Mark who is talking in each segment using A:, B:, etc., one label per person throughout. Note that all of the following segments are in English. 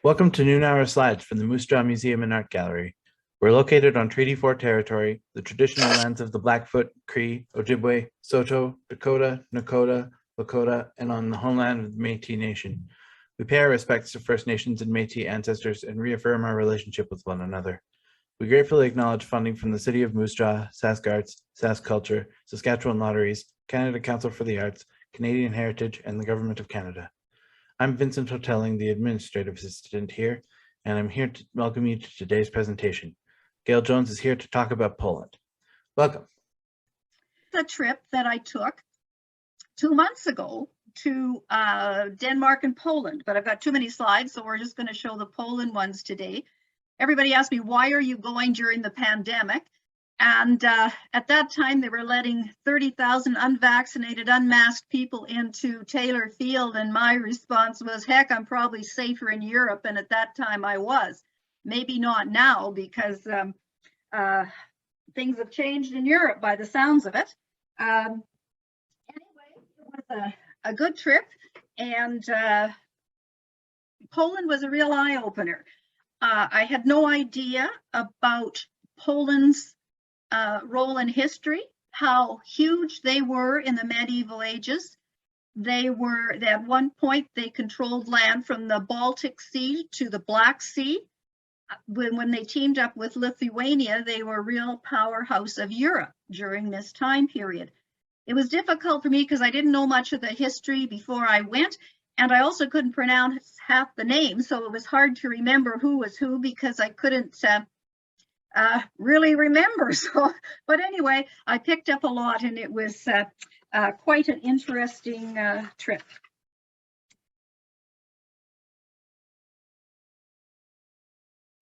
A: Welcome to Noon Hour Slides from the Moose Jaw Museum and Art Gallery. We're located on Treaty 4 territory, the traditional lands of the Blackfoot, Cree, Ojibwe, Saulteaux, Dakota, Nakota, Lakota, and on the homeland of the Métis Nation. We pay our respects to First Nations and Métis ancestors and reaffirm our relationship with one another. We gratefully acknowledge funding from the City of Moose Jaw, SaskArts, SaskCulture, Saskatchewan Lotteries, Canada Council for the Arts, Canadian Heritage, and the Government of Canada. I'm Vincent Hotelling, the administrative assistant here, and I'm here to welcome you to today's presentation. Gayle Jones is here to talk about Poland. Welcome.
B: The trip that I took 2 months ago to Denmark and Poland, but I've got too many slides, so we're just going to show the Poland ones today. Everybody asked me, why are you going during the pandemic? And at that time, they were letting 30,000 unvaccinated, unmasked people into Taylor Field. And my response was, heck, I'm probably safer in Europe. And at that time I was. Maybe not now, because things have changed in Europe by the sounds of it. Anyway, it was a good trip. And Poland was a real eye-opener. I had no idea about Poland's role in history, how huge they were in the medieval ages. At one point, they controlled land from the Baltic Sea to the Black Sea. When they teamed up with Lithuania, they were a real powerhouse of Europe during this time period. It was difficult for me because I didn't know much of the history before I went, and I also couldn't pronounce half the names, so it was hard to remember who was who because I couldn't really remember. So, but anyway, I picked up a lot, and it was quite an interesting trip.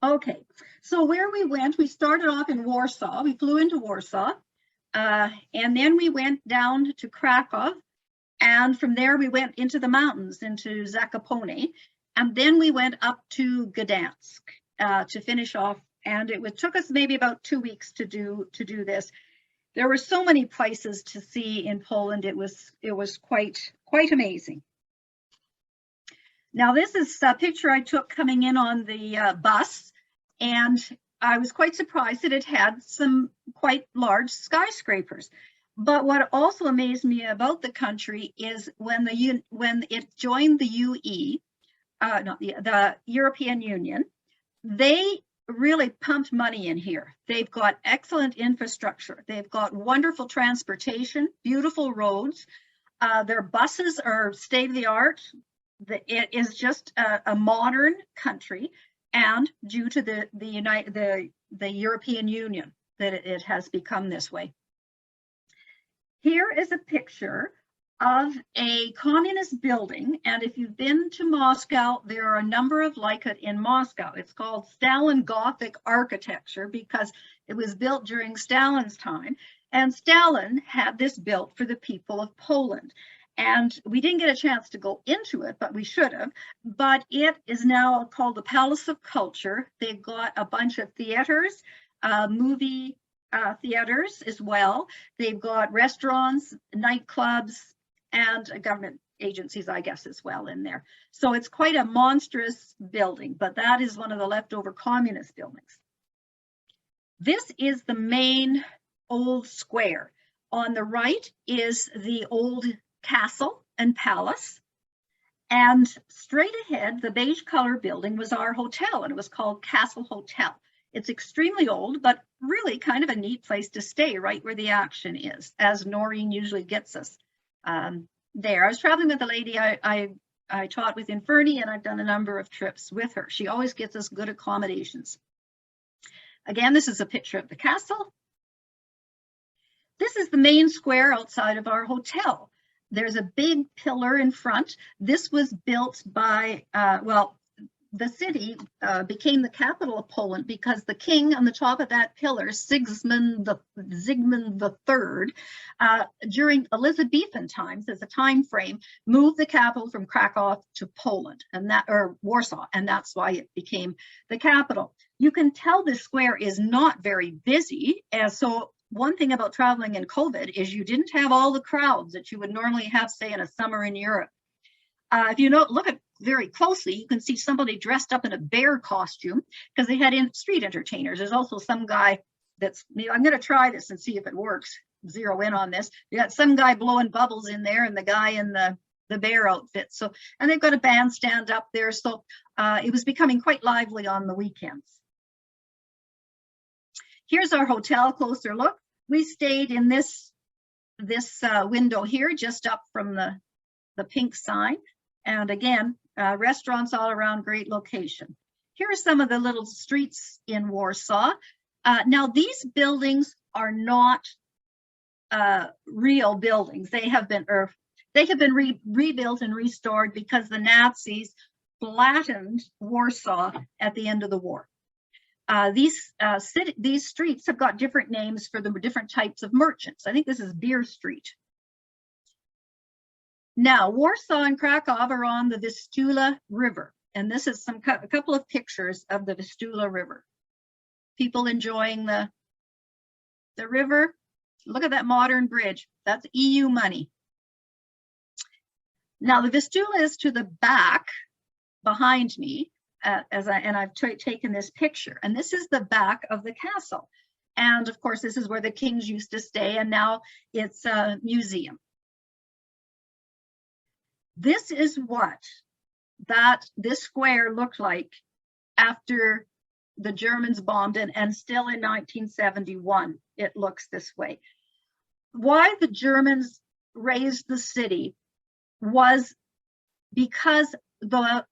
B: Okay, so where we went, we started off in Warsaw. We flew into Warsaw, and then we went down to Krakow, and from there we went into the mountains, into Zakopane, and then we went up to Gdansk to finish off. And it took us maybe about 2 weeks to do this. There were so many places to see in Poland. It was quite amazing. Now this is a picture I took coming in on the bus, and I was quite surprised that it had some quite large skyscrapers. But what also amazed me about the country is when it joined the the European Union, they really pumped money in here. They've got excellent infrastructure. They've got wonderful transportation, beautiful roads. Their buses are state of the art. It is just a modern country, and due to the European Union, that it has become this way. Here is a picture of a communist building, and if you've been to Moscow, there are a number of like it in Moscow. It's called Stalin Gothic architecture because it was built during Stalin's time, and Stalin had this built for the people of Poland. And we didn't get a chance to go into it, but we should have. But it is now called the Palace of Culture. They've got a bunch of theaters, movie theaters as well. They've got restaurants, nightclubs, and government agencies, I guess, as well in there. So it's quite a monstrous building, but that is one of the leftover communist buildings. This is the main old square. On the right is the old castle and palace. And straight ahead, the beige color building was our hotel, and it was called Castle Hotel. It's extremely old, but really kind of a neat place to stay right where the action is, as Noreen usually gets us. There. I was traveling with a lady I taught with in Fernie, and I've done a number of trips with her. She always gets us good accommodations. Again, this is a picture of the castle. This is the main square outside of our hotel. There's a big pillar in front. This was built by, the city became the capital of Poland because the king on the top of that pillar, Zygmunt III, during Elizabethan times, as a time frame, moved the capital from Krakow to Poland, or Warsaw, and that's why it became the capital. You can tell this square is not very busy, and so one thing about traveling in COVID is you didn't have all the crowds that you would normally have, say, in a summer in Europe. If you look at very closely, you can see somebody dressed up in a bear costume because they had street entertainers. There's also some guy I'm going to try this and see if it works. Zero in on this. You got some guy blowing bubbles in there and the guy in the bear outfit. So, and they've got a bandstand up there. So it was becoming quite lively on the weekends. Here's our hotel, closer look. We stayed in this window here, just up from the pink sign. And again, restaurants all around, great location. Here are some of the little streets in Warsaw. Now these buildings are not real buildings. They have been rebuilt and restored because the Nazis flattened Warsaw at the end of the war. These streets have got different names for the different types of merchants. I think this is Beer Street. Now, Warsaw and Krakow are on the Vistula River, and this is a couple of pictures of the Vistula River. People enjoying the river. Look at that modern bridge. That's EU money. Now, the Vistula is to the back, behind me, I've taken this picture, and this is the back of the castle. And of course, this is where the kings used to stay, and now it's a museum. This is what this square looked like after the Germans bombed it, and still in 1971, it looks this way. Why the Germans razed the city was because the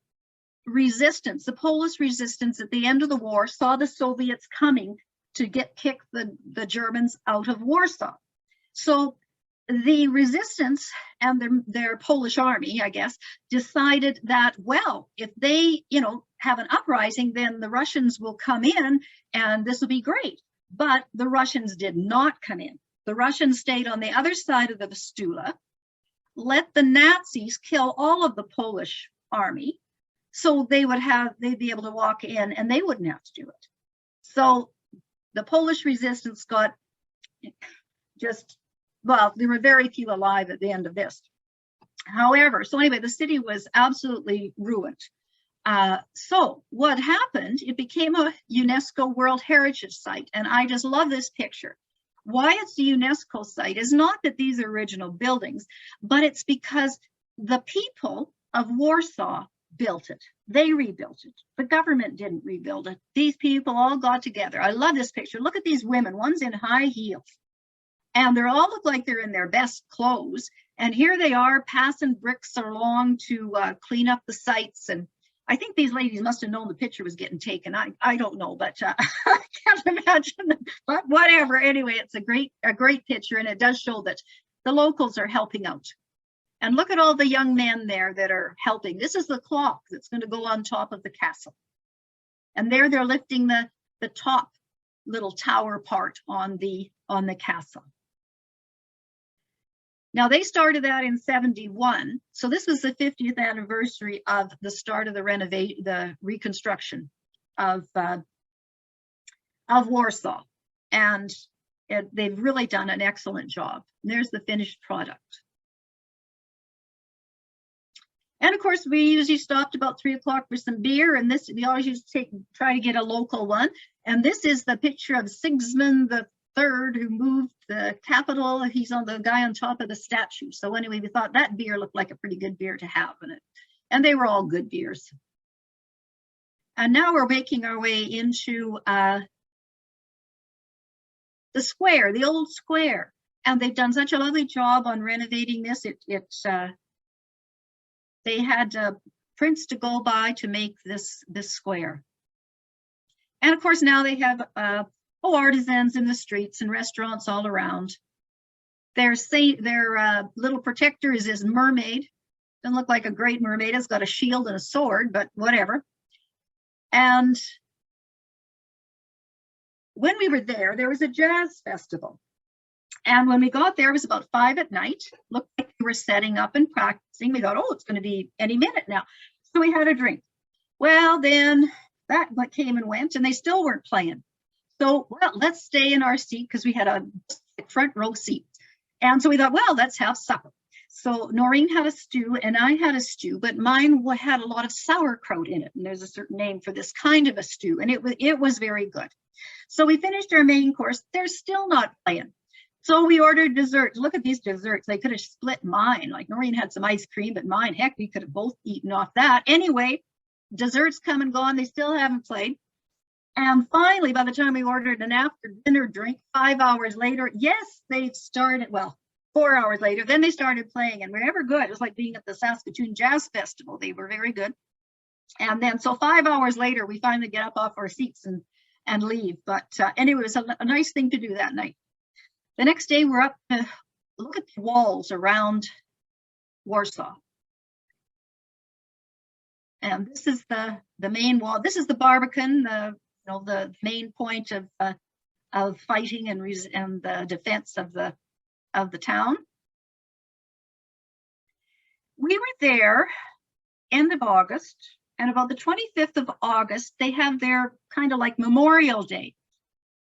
B: resistance, the Polish resistance at the end of the war, saw the Soviets coming to kick the Germans out of Warsaw. So the resistance and their Polish army, I guess, decided that, well, if they, have an uprising, then the Russians will come in and this will be great. But the Russians did not come in. The Russians stayed on the other side of the Vistula, let the Nazis kill all of the Polish army, so they'd be able to walk in and they wouldn't have to do it. So the Polish resistance got there were very few alive at the end of this. However, so anyway, the city was absolutely ruined. So what happened, it became a UNESCO World Heritage Site, and I just love this picture. Why it's a UNESCO site is not that these are original buildings, but it's because the people of Warsaw built it. They rebuilt it. The government didn't rebuild it. These people all got together. I love this picture. Look at these women. One's in high heels, and they all look like they're in their best clothes. And here they are passing bricks along to clean up the sites. And I think these ladies must have known the picture was getting taken. I don't know, but I can't imagine. But whatever. Anyway, it's a great picture, and it does show that the locals are helping out. And look at all the young men there that are helping. This is the clock that's going to go on top of the castle. And there they're lifting the top little tower part on the castle. Now they started that in 71. So this was the 50th anniversary of the start of the reconstruction of Warsaw. And they've really done an excellent job. And there's the finished product. And of course, we usually stopped about 3 o'clock for some beer, and we always used to try to get a local one. And this is the picture of Sigismund III, who moved the capital. He's the guy on top of the statue. So anyway, we thought that beer looked like a pretty good beer to have in it. And they were all good beers. And now we're making our way into the square, the old square. And they've done such a lovely job on renovating this. They had prints to go by to make this square. And of course, now they have artisans in the streets and restaurants all around. Their little protector is this mermaid. Doesn't look like a great mermaid. It's got a shield and a sword, but whatever. And when we were there was a jazz festival. And when we got there, it was about 5 at night. Looked like we were setting up and practicing. We thought, oh, it's going to be any minute now. So we had a drink. Well, then that came and went, and they still weren't playing. So, well, let's stay in our seat because we had a front row seat. And so we thought, well, let's have supper. So Noreen had a stew and I had a stew, but mine had a lot of sauerkraut in it. And there's a certain name for this kind of a stew. And it was very good. So we finished our main course. They're still not playing. So we ordered desserts. Look at these desserts. They could have split mine. Like Noreen had some ice cream, but mine, heck, we could have both eaten off that. Anyway, desserts come and gone. They still haven't played. And finally, by the time we ordered an after dinner drink, 5 hours later, yes, they started, well, 4 hours later, then they started playing and we're ever good. It was like being at the Saskatoon Jazz Festival. They were very good. And then, so 5 hours later, we finally get up off our seats and leave. But anyway, it was a nice thing to do that night. The next day, we're up to look at the walls around Warsaw. And this is the main wall. This is the Barbican, the main point of fighting and the defense of the town. We were there end of August, and about the 25th of August, they have their kind of like Memorial Day.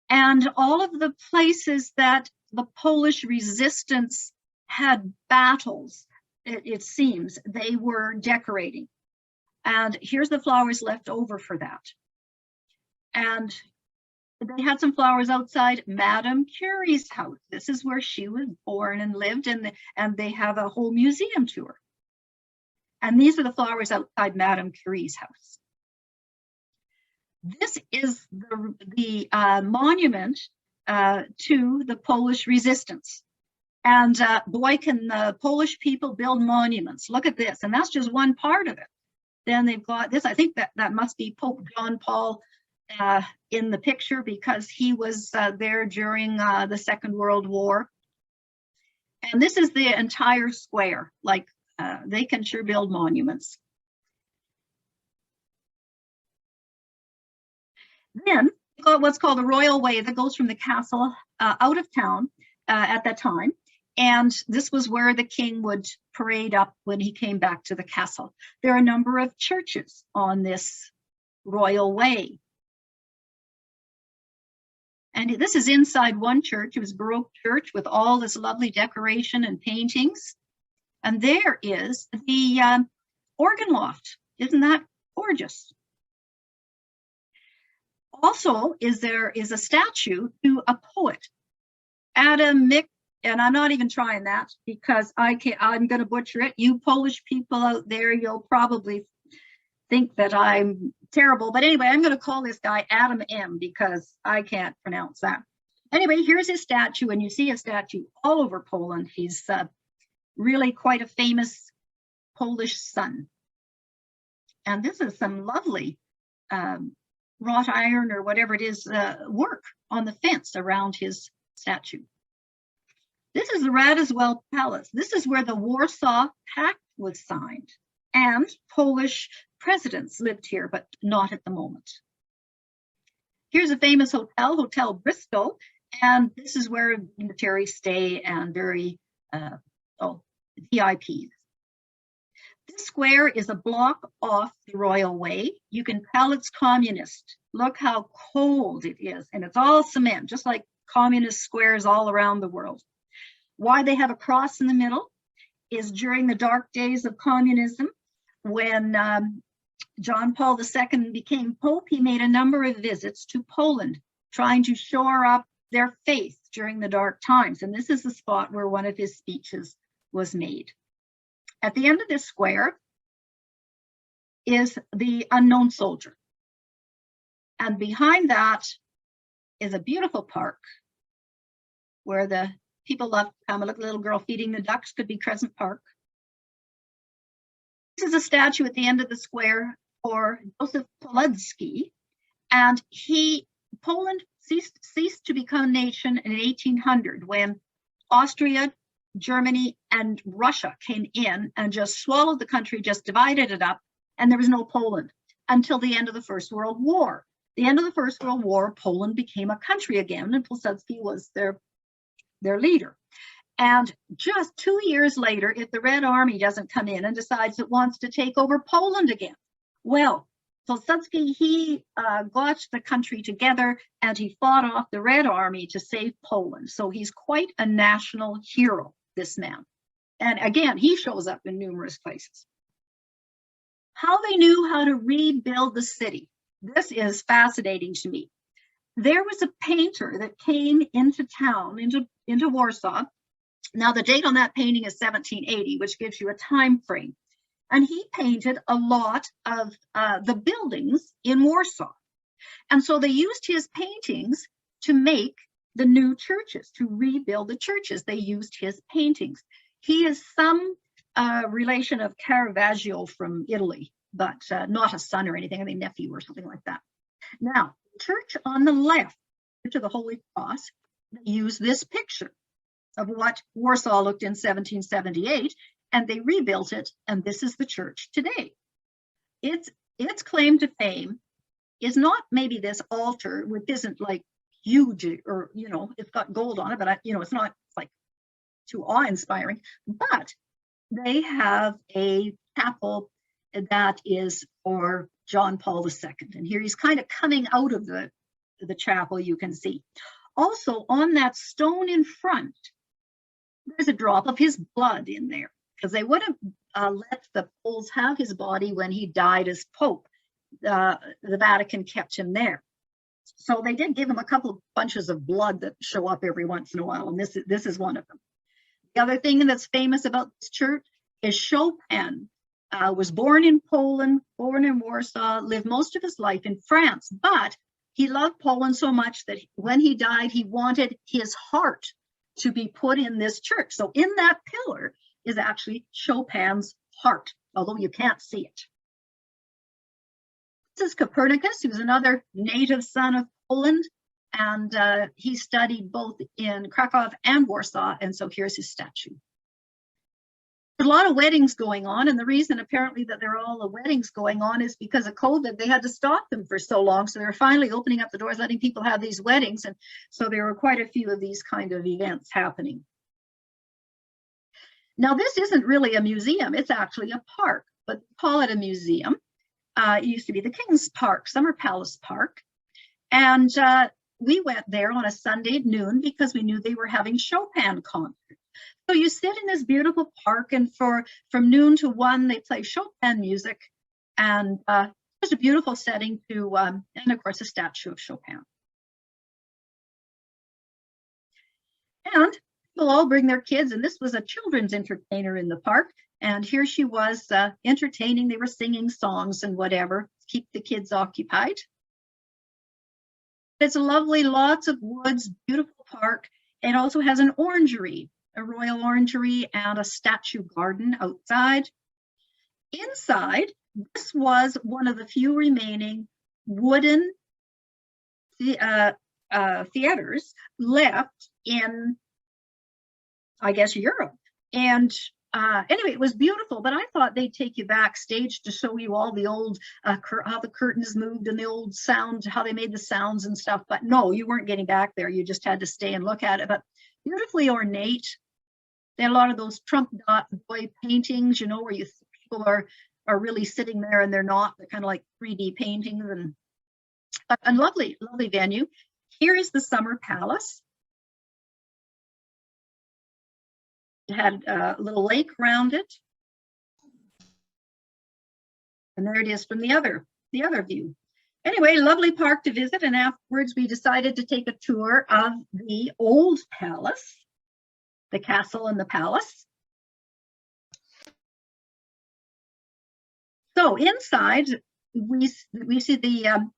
B: And all of the places that the Polish resistance had battles, it seems, they were decorating. And here's the flowers left over for that. And they had some flowers outside Madame Curie's house. This is where she was born and lived, and they have a whole museum tour. And these are the flowers outside Madame Curie's house. This is the monument to the Polish resistance. And boy, can the Polish people build monuments. Look at this, and that's just one part of it. Then they've got this, I think that must be Pope John Paul in the picture, because he was there during the Second World War. And this is the entire square. Like, they can sure build monuments. Then what's called the Royal Way that goes from the castle out of town at that time. And this was where the king would parade up when he came back to the castle. There are a number of churches on this Royal Way. And this is inside one church. It was a Baroque church with all this lovely decoration and paintings. And there is the organ loft. Isn't that gorgeous? Also, there is a statue to a poet, Adam Mick, and I'm not even trying that because I'm going to butcher it. You Polish people out there, you'll probably think that I'm terrible. But anyway, I'm going to call this guy Adam M because I can't pronounce that. Anyway, here's his statue, and you see a statue all over Poland. He's really quite a famous Polish son. And this is some lovely wrought iron or whatever it is work on the fence around his statue. This is the Radiswell Palace. This is where the Warsaw Pact was signed, and Polish presidents lived here, but not at the moment. Here's a famous hotel, Hotel Bristol, and this is where dignitaries stay and very VIPs. This square is a block off the Royal Way. You can tell it's communist. Look how cold it is, and it's all cement, just like communist squares all around the world. Why they have a cross in the middle is during the dark days of communism, when John Paul II became Pope, he made a number of visits to Poland, trying to shore up their faith during the dark times. And this is the spot where one of his speeches was made. At the end of this square is the Unknown Soldier. And behind that is a beautiful park where the people love to come. Look, a little girl feeding the ducks, could be Crescent Park. This is a statue at the end of the square for Joseph Piłsudski, and Poland ceased to become a nation in 1800 when Austria, Germany, and Russia came in and just swallowed the country, just divided it up, and there was no Poland until the end of the First World War. The end of the First World War, Poland became a country again, and Piłsudski was their leader. And just 2 years later, if the Red Army doesn't come in and decides it wants to take over Poland again, well, Piłsudski, he got the country together and he fought off the Red Army to save Poland. So he's quite a national hero, this man. And again, he shows up in numerous places. How they knew how to rebuild the city. This is fascinating to me. There was a painter that came into town, into Warsaw. Now, the date on that painting is 1780, which gives you a time frame. And he painted a lot of the buildings in Warsaw. And so they used his paintings to make the new churches, to rebuild the churches. They used his paintings. He is some relation of Caravaggio from Italy, but not a son or anything, I think nephew or something like that. Now, church on the left, Church of the Holy Cross, they use this picture of what Warsaw looked in 1778, and they rebuilt it, and this is the church today. Its claim to fame is not maybe this altar, which isn't like huge, or, you know, it's got gold on it, but, you know, it's not like too awe-inspiring, but they have a chapel that is for John Paul II. And here he's kind of coming out of the chapel, you can see. Also, on that stone in front, there's a drop of his blood in there, because they would have let the Poles have his body when he died as Pope. The Vatican kept him there. So they did give him a couple of bunches of blood that show up every once in a while, and this is one of them. The other thing that's famous about this church is Chopin was born in Poland, born in Warsaw, lived most of his life in France, but he loved Poland so much that when he died, he wanted his heart to be put in this church. So in that pillar is actually Chopin's heart, although you can't see it. This is Copernicus, who's another native son of Poland, and he studied both in Krakow and Warsaw, and so here's his statue. There's a lot of weddings going on, and the reason apparently that there are all the weddings going on is because of COVID. They had to stop them for so long, so they were finally opening up the doors, letting people have these weddings, and so there were quite a few of these kind of events happening. Now, this isn't really a museum, it's actually a park, but call it a museum. It used to be the King's Park, Summer Palace Park, and we went there on a Sunday at noon because we knew they were having Chopin concerts. So you sit in this beautiful park, and from noon to 1, they play Chopin music, and there's a beautiful setting to, and of course, a statue of Chopin. And people all bring their kids, and this was a children's entertainer in the park, and here she was entertaining. They were singing songs and whatever to keep the kids occupied. It's a lovely, lots of woods, beautiful park. It also has an orangery, a royal orangery, and a statue garden outside. Inside, this was one of the few remaining wooden theaters left in, I guess, Europe. And anyway, it was beautiful, but I thought they'd take you backstage to show you all the old, how the curtains moved and the old sound, how they made the sounds and stuff. But no, you weren't getting back there. You just had to stay and look at it. But beautifully ornate. They had a lot of those Trump boy paintings, you know, where people are really sitting there and they're not. They're kind of like 3D paintings, and a lovely, lovely venue. Here is the Summer Palace. It had a little lake around it. And there it is from the other view. Anyway, lovely park to visit. And afterwards, we decided to take a tour of the old palace, the castle and the palace. So inside, we see the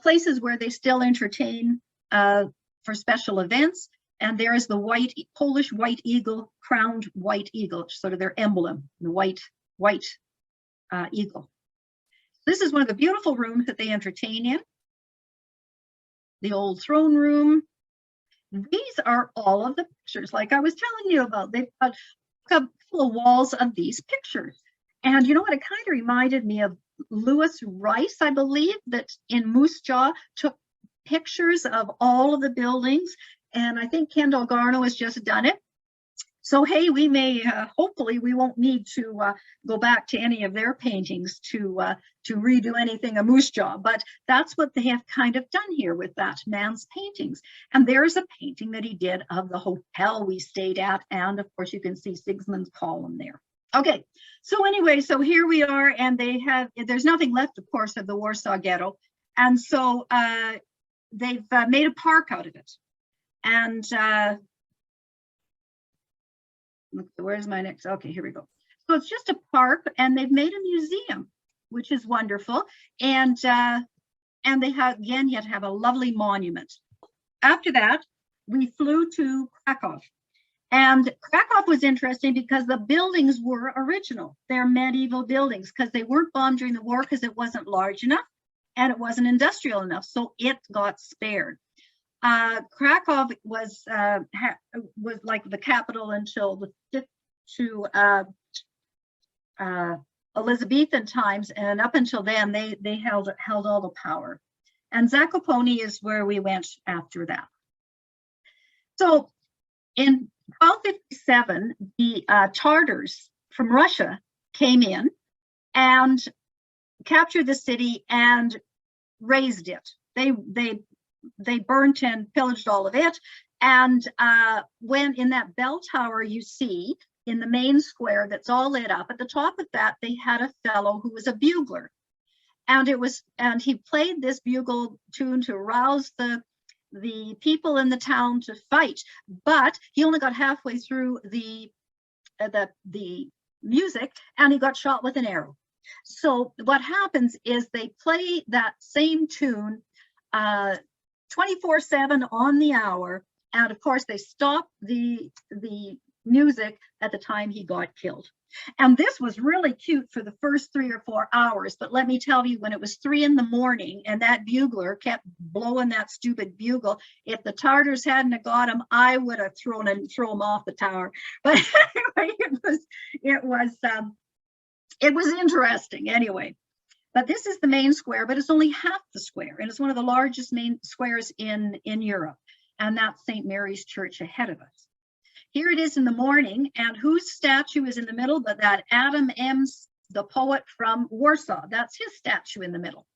B: places where they still entertain for special events. And there is the Polish white eagle, crowned white eagle, sort of their emblem, the white eagle. This is one of the beautiful rooms that they entertain in. The old throne room. These are all of the pictures, like I was telling you about. They've got a couple of walls of these pictures. And you know what? It kind of reminded me of Louis Rice, I believe, that in Moose Jaw took pictures of all of the buildings. And I think Kendall Garno has just done it. So, hey, we may, hopefully we won't need to go back to any of their paintings to redo anything a Moose Jaw, but that's what they have kind of done here with that man's paintings. And there's a painting that he did of the hotel we stayed at. And of course, you can see Sigmund's column there. Okay, so anyway, so here we are, and there's nothing left, of course, of the Warsaw Ghetto. And so they've made a park out of it. And where's my next? Okay, here we go. So it's just a park, and they've made a museum, which is wonderful. And they have, again, you have to have a lovely monument. After that, we flew to Krakow. And Krakow was interesting because the buildings were original. They're medieval buildings because they weren't bombed during the war because it wasn't large enough and it wasn't industrial enough. So it got spared. Krakow was like the capital until Elizabethan times, and up until then they held all the power. And Zakopane is where we went after that. So in 1257, the Tartars from Russia came in and captured the city and razed it. They burnt and pillaged all of it. And when in that bell tower you see in the main square that's all lit up, at the top of that, they had a fellow who was a bugler. And he played this bugle tune to rouse the people in the town to fight. But he only got halfway through the music and he got shot with an arrow. So what happens is they play that same tune 24/7 on the hour, and of course they stop the music at the time he got killed. And this was really cute for the first 3 or 4 hours, but let me tell you, when it was 3 in the morning and that bugler kept blowing that stupid bugle, if the Tartars hadn't have got him, I would have thrown him off the tower. But anyway, it was interesting anyway. But this is the main square, but it's only half the square, and it's one of the largest main squares in Europe, and that's St. Mary's Church ahead of us. Here it is in the morning, and whose statue is in the middle but that Adam M., the poet from Warsaw. That's his statue in the middle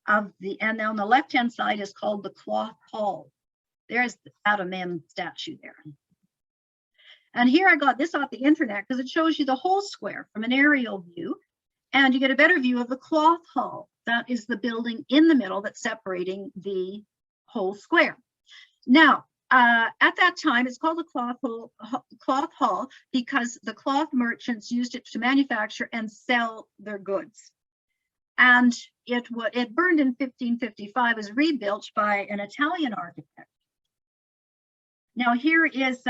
B: of and on the left-hand side is called the Cloth Hall. There's the Adam M. statue there. And here I got this off the internet because it shows you the whole square from an aerial view. And you get a better view of the Cloth Hall. That is the building in the middle that's separating the whole square. Now, at that time, it's called the Cloth Hall because the cloth merchants used it to manufacture and sell their goods. And it burned in 1555, was rebuilt by an Italian architect. Now, here is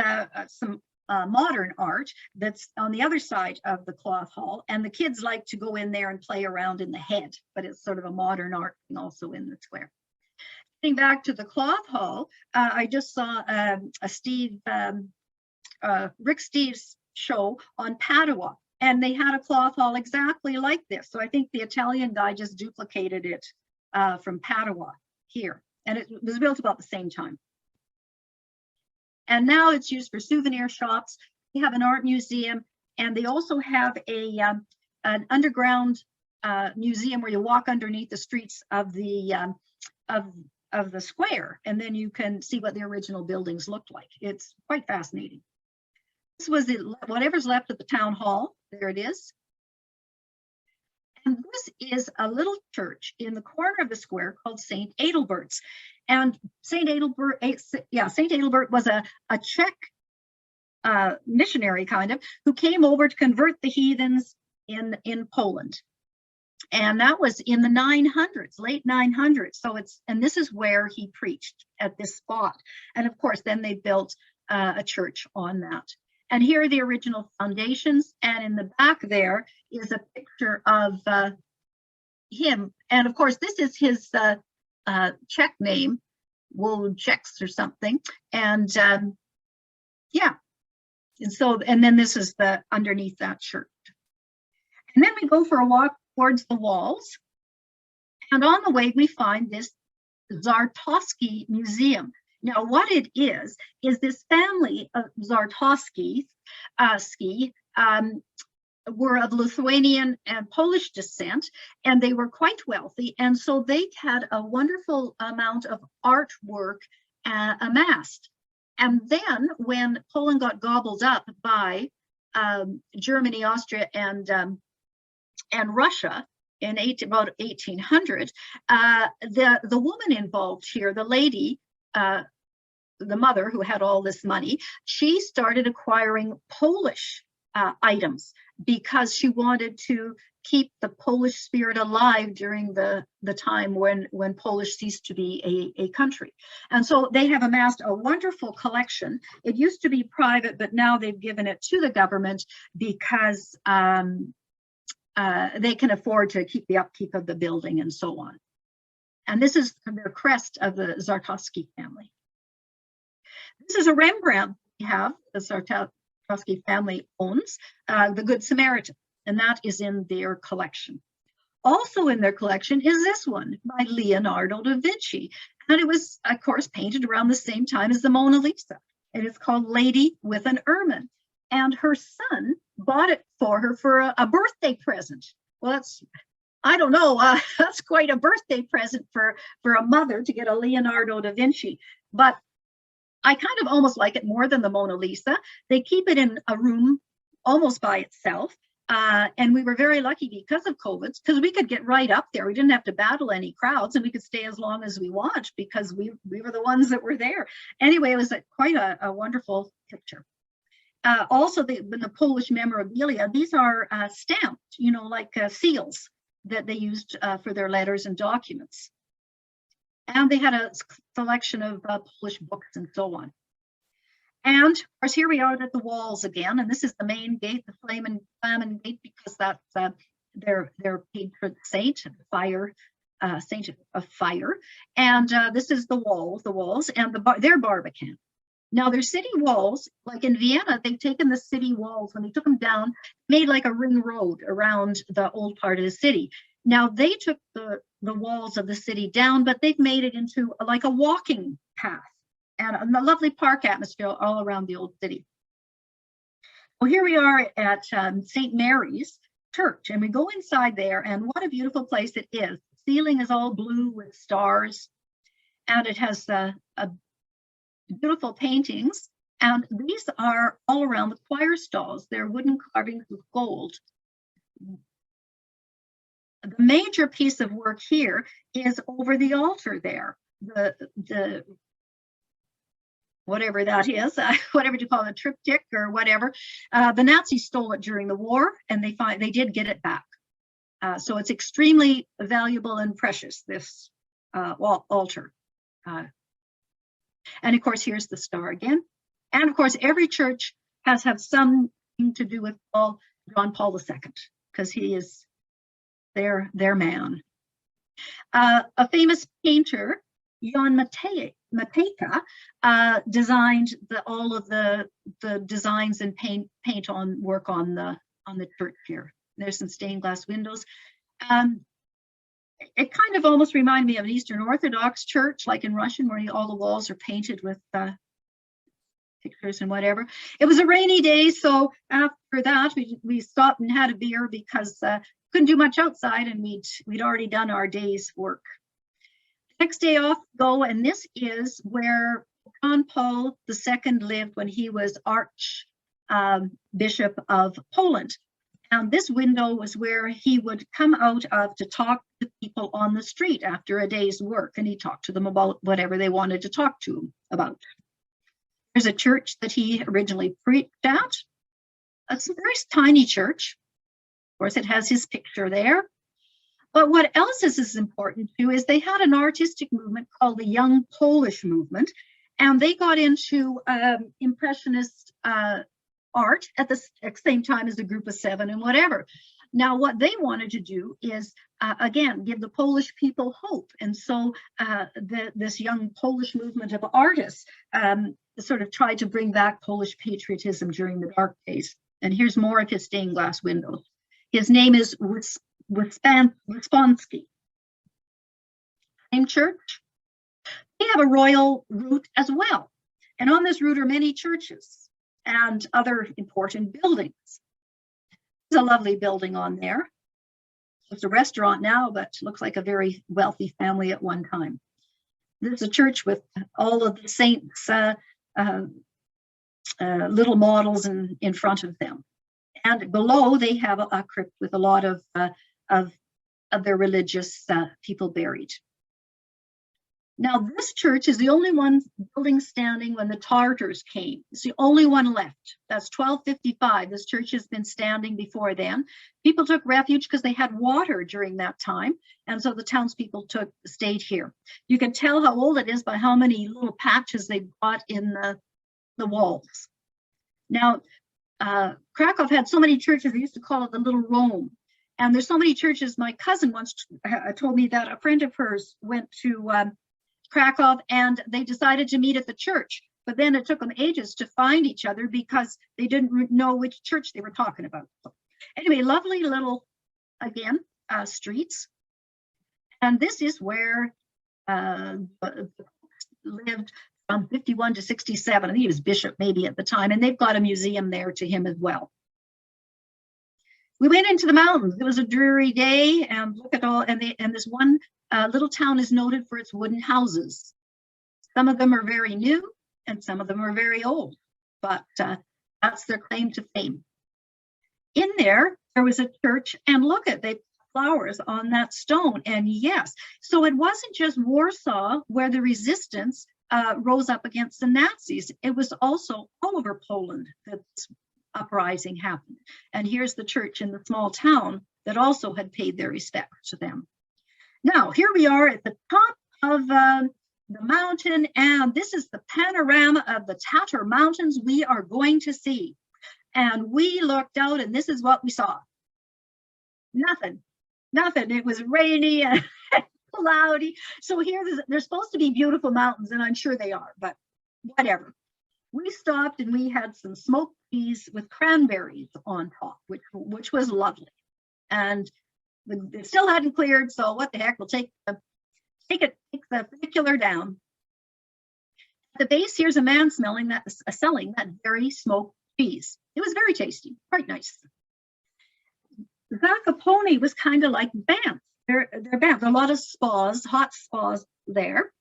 B: some modern art that's on the other side of the Cloth Hall, and the kids like to go in there and play around in the head, but it's sort of a modern art thing also in the square. Getting back to the Cloth Hall, I just saw Rick Steves show on Padua, and they had a Cloth Hall exactly like this. So I think the Italian guy just duplicated it from Padua here, and it was built about the same time. And now it's used for souvenir shops. They have an art museum, and they also have an underground museum where you walk underneath the streets of the square, and then you can see what the original buildings looked like. It's quite fascinating. This was whatever's left of the town hall. There it is. And this is a little church in the corner of the square called St. Adalbert's. And St. Adalbert was a Czech missionary kind of, who came over to convert the heathens in Poland. And that was in the 900s, late 900s. So and this is where he preached, at this spot. And of course, then they built a church on that. And here are the original foundations. And in the back there is a picture of him. And of course, this is his Czech name, Wolczeks or something. And yeah. And then this is the underneath that church. And then we go for a walk towards the walls. And on the way, we find this Czartoryski Museum. Now, what it is this family of Zartowski were of Lithuanian and Polish descent, and they were quite wealthy. And so they had a wonderful amount of artwork amassed. And then when Poland got gobbled up by Germany, Austria, and Russia in about 1800, the woman involved here, the lady, the mother who had all this money, she started acquiring Polish items because she wanted to keep the Polish spirit alive during the time when Polish ceased to be a country. And so they have amassed a wonderful collection. It used to be private, but now they've given it to the government because they can afford to keep the upkeep of the building and so on. And this is the crest of the Zartowski family. This is a Rembrandt we have, the Zartowski family owns, the Good Samaritan, and that is in their collection. Also in their collection is this one by Leonardo da Vinci. And it was, of course, painted around the same time as the Mona Lisa. It is called Lady with an Ermine. And her son bought it for her for a birthday present. Well, that's, I don't know, that's quite a birthday present for a mother to get a Leonardo da Vinci. But I kind of almost like it more than the Mona Lisa. They keep it in a room almost by itself. And we were very lucky because of COVID, because we could get right up there. We didn't have to battle any crowds, and we could stay as long as we want because we were the ones that were there. Anyway, it was quite a wonderful picture. Also, the Polish memorabilia, these are stamped, you know, like seals that they used for their letters and documents. And they had a selection of Polish books and so on. And of course, here we are at the walls again, and this is the main gate, the Flamen Gate, because that's their patron saint, fire, saint of fire. And this is the walls, and their Barbican. Now, their city walls, like in Vienna, they've taken the city walls, when they took them down, made like a ring road around the old part of the city. Now, they took the walls of the city down, but they've made it into like a walking path and a lovely park atmosphere all around the old city. Well, here we are at St. Mary's Church, and we go inside there, and what a beautiful place it is. The ceiling is all blue with stars, and it has beautiful paintings, and these are all around the choir stalls. They're wooden carvings with gold. The major piece of work here is over the altar there. The whatever that is, whatever you call it, a triptych or whatever. The Nazis stole it during the war, and they did get it back. So it's extremely valuable and precious, this altar. And of course, here's the star again. And of course, every church has had something to do with John Paul II, because he is their man. A famous painter, Jan Matejka, designed all of the designs and paint on work on the church here. There's some stained glass windows. It kind of almost reminded me of an Eastern Orthodox church, like in Russian, where all the walls are painted with pictures and whatever. It was a rainy day, so after that, we stopped and had a beer because couldn't do much outside, and we'd already done our day's work. Next day off, go, and this is where John Paul II lived when he was Archbishop of Poland. And this window was where he would come out of to talk to people on the street after a day's work, and he talked to them about whatever they wanted to talk to him about. There's a church that he originally preached at. It's a very tiny church. Of course, it has his picture there. But what else is important too is they had an artistic movement called the Young Polish Movement, and they got into Impressionist art at the same time as the Group of Seven and whatever. Now, what they wanted to do is, again, give the Polish people hope. And so this young Polish movement of artists sort of tried to bring back Polish patriotism during the dark days. And here's more of his stained glass windows. His name is Wisponski. Same church. They We have a royal route as well. And on this route are many churches and other important buildings. There's a lovely building on there. It's a restaurant now, but looks like a very wealthy family at one time. There's a church with all of the saints' little models in front of them. And below they have a crypt with a lot of their religious people buried. Now, this church is the only one building standing when the Tartars came. It's the only one left. That's 1255. This church has been standing before then. People took refuge because they had water during that time. And so the townspeople stayed here. You can tell how old it is by how many little patches they got in the walls. Now, Krakow had so many churches, they used to call it the Little Rome. And there's so many churches. My cousin once told me that a friend of hers went to Krakow and they decided to meet at the church, but then it took them ages to find each other because they didn't know which church they were talking about. So anyway, lovely little, again, streets. And this is where lived from 51 to 67. I think he was bishop maybe at the time, and they've got a museum there to him as well. We went into the mountains. It was a dreary day, and look at all, and this one little town is noted for its wooden houses. Some of them are very new, and some of them are very old, but that's their claim to fame. In there was a church, and look at the flowers on that stone, and yes, so it wasn't just Warsaw where the resistance rose up against the Nazis. It was also all over Poland that this uprising happened. And here's the church in the small town that also had paid their respects to them. Now, here we are at the top of the mountain, and this is the panorama of the Tatar Mountains we are going to see. And we looked out, and this is what we saw. Nothing. It was rainy and cloudy. So here, there's supposed to be beautiful mountains, and I'm sure they are, but whatever. We stopped and we had some smoked peas with cranberries on top, which was lovely. And it still hadn't cleared, so what the heck, we'll take the funicular down. At the base, here's a man selling that very smoked cheese. It was very tasty, quite nice. Zakopane was kind of like Banff. They're Banff. There are a lot of spas, hot spas there.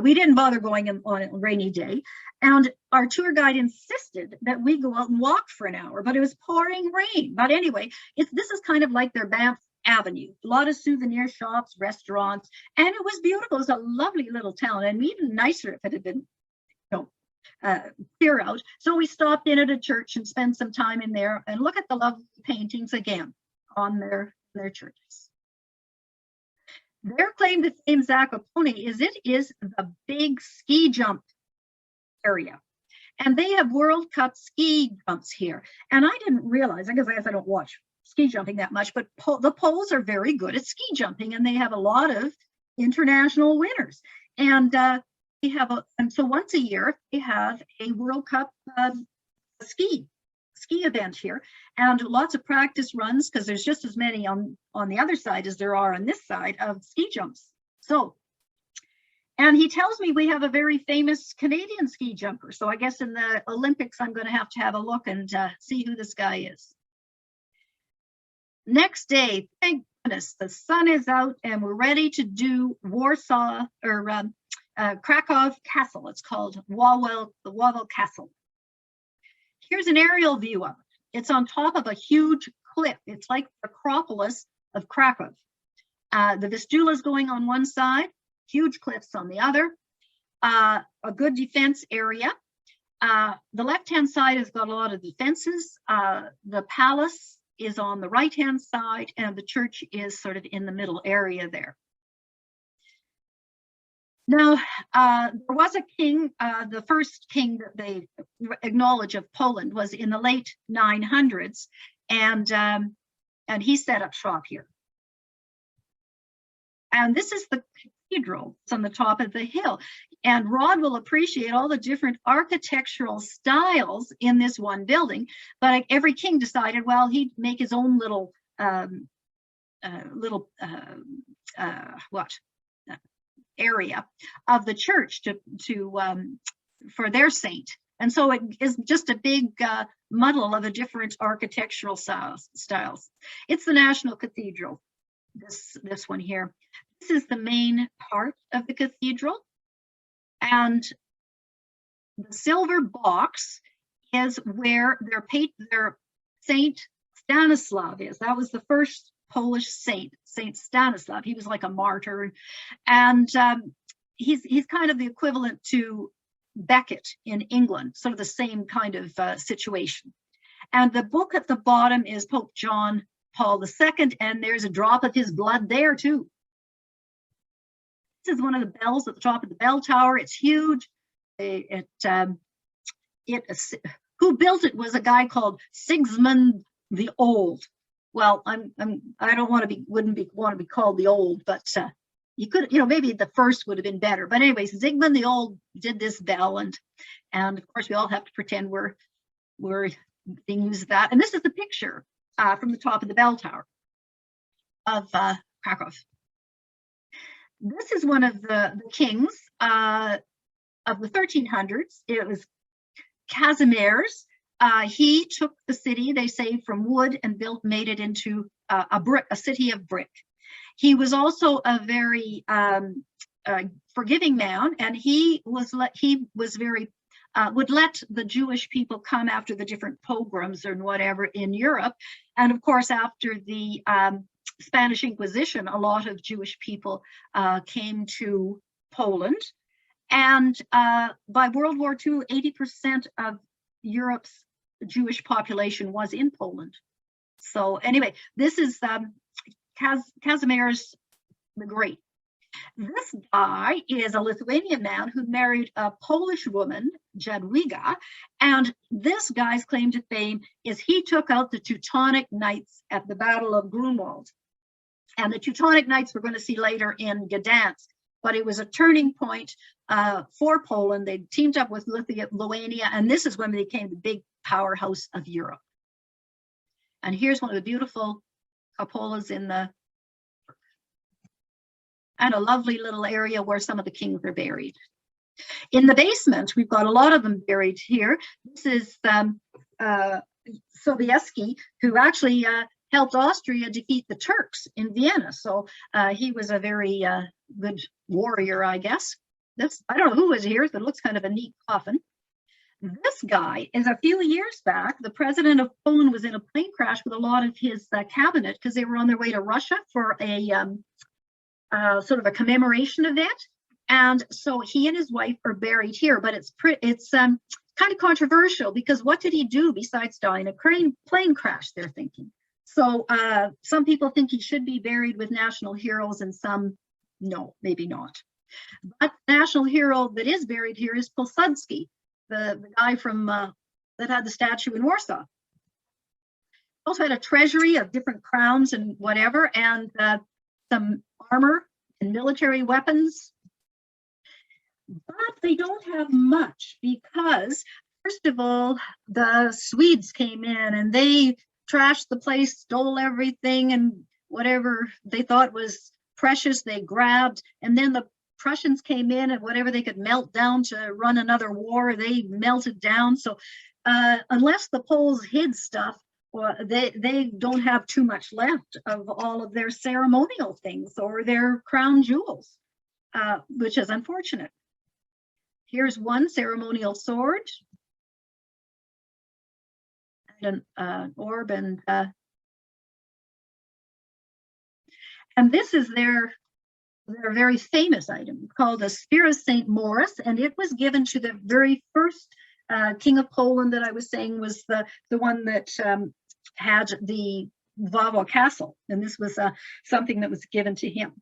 B: We didn't bother going on a rainy day, and our tour guide insisted that we go out and walk for an hour, but it was pouring rain. But anyway, this is kind of like their Banff Avenue, a lot of souvenir shops, restaurants, and it was beautiful. It was a lovely little town, and even nicer if it had been, clear out. So we stopped in at a church and spent some time in there, and look at the lovely paintings again on their churches. Their claim to fame, Zakopane, is it is the big ski jump area. And they have World Cup ski jumps here. And I didn't realize, I guess I don't watch ski jumping that much, but the Poles are very good at ski jumping, and they have a lot of international winners. And and so once a year, they have a World Cup ski event here, and lots of practice runs, because there's just as many on the other side as there are on this side of ski jumps. So, and he tells me we have a very famous Canadian ski jumper. So I guess in the Olympics, I'm going to have a look and see who this guy is. Next day, thank goodness, the sun is out and we're ready to do Warsaw or Krakow Castle. It's called the Wawel Castle. Here's an aerial view of it. It's on top of a huge cliff. It's like the Acropolis of Krakow. The Vistula is going on one side, huge cliffs on the other, a good defense area. The left-hand side has got a lot of defenses. The palace is on the right-hand side, and the church is sort of in the middle area there. Now, there was a king, the first king that they acknowledge of Poland was in the late 900s, and he set up shop here. And this is the cathedral. It's on the top of the hill. And Rod will appreciate all the different architectural styles in this one building, but every king decided, well, he'd make his own little, area of the church for their saint. And so it is just a big muddle of the different architectural styles. It's the National Cathedral, this one here. This is the main part of the cathedral. And the silver box is where their Saint Stanislav is. That was the first Polish saint, Saint Stanislav. He was like a martyr. And he's kind of the equivalent to Becket in England, sort of the same kind of situation. And the book at the bottom is Pope John Paul II, and there's a drop of his blood there too. This is one of the bells at the top of the bell tower. It's huge. Who built it was a guy called Sigismund the Old. Well, I don't want to be called the Old, but you could, maybe the first would have been better. But anyways, Sigismund the Old did this bell, and of course we all have to pretend we're being used that. And this is the picture from the top of the bell tower of Krakow. This is one of the kings of the 1300s. It was Kazimierz. He took the city, they say, from wood and made it into a city of brick. He was also a very forgiving man, and he was very would let the Jewish people come after the different pogroms and whatever in Europe. And of course, after the Spanish Inquisition, a lot of Jewish people came to Poland. And by World War II, 80% of Europe's Jewish population was in Poland. So anyway, this is Kazimierz the Great. This guy is a Lithuanian man who married a Polish woman, Jadwiga, and this guy's claim to fame is he took out the Teutonic Knights at the Battle of Grunwald. And the Teutonic Knights we're going to see later in Gdansk, but it was a turning point for Poland. They teamed up with Lithuania, and this is when they became the big powerhouse of Europe. And here's one of the beautiful cupolas and a lovely little area where some of the kings are buried. In the basement, we've got a lot of them buried here. This is Sobieski, who actually helped Austria defeat the Turks in Vienna. So he was a very good warrior, I guess. I don't know who was here, but it looks kind of a neat coffin. This guy is a few years back, the president of Poland was in a plane crash with a lot of his cabinet because they were on their way to Russia for a sort of a commemoration event. And so he and his wife are buried here, but it's kind of controversial because what did he do besides die in a plane crash, they're thinking. So some people think he should be buried with national heroes and some, no, maybe not. But the national hero that is buried here is Pilsudski, the guy from that had the statue in Warsaw. Also had a treasury of different crowns and whatever, and some armor and military weapons. But they don't have much because, first of all, the Swedes came in and they trashed the place, stole everything, and whatever they thought was precious, they grabbed. And then the Prussians came in, and whatever they could melt down to run another war, they melted down. So unless the Poles hid stuff, well, they don't have too much left of all of their ceremonial things or their crown jewels, which is unfortunate. Here's one ceremonial sword and an orb, and this is their very famous item called a Spear of St. Maurice, and it was given to the very first king of Poland that I was saying was the one that had the Wawel Castle, and this was something that was given to him.